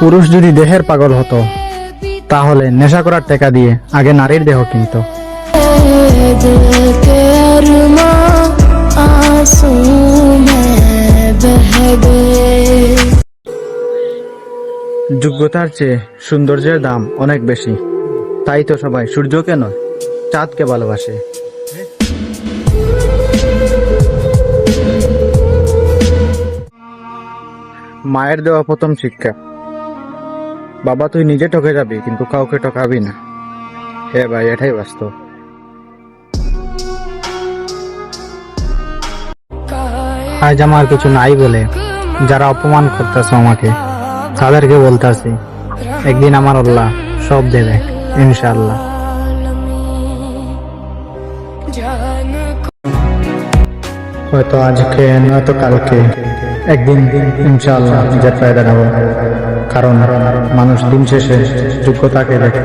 পুরুষ যদি দেহের পাগল হতো তাহলে নেশা করার টাকা দিয়ে আগে নারীর দেহ কিনত। दिल के अरमां आंसू में बह गए। যোগ্যতার চেয়ে সৌন্দর্যের দাম অনেক বেশি, তাই তো সবাই সূর্যকে নয় চাঁদকে ভালোবাসে। মায়ের দেওয়া প্রথম শিক্ষা, বাবা তুই নিজে ঠকে যাবি কিন্তু কাউকে ঠকাবি না। হ্যাঁ ভাই, এটাই বাস্তব। আজ আমার কিছু নাই বলে যারা অপমান করতেছে আমাকে, তাদেরকে বলতেছি একদিন আমার আল্লাহ সব দেবে ইনশাআল্লাহ। হয়তো আজকে নয়তো কালকে একদিন ইনশাআল্লাহ নিজের পায়ে দাঁড়াবো, কারণ মানুষ দিন শেষে যোগ্যতাকে দেখে।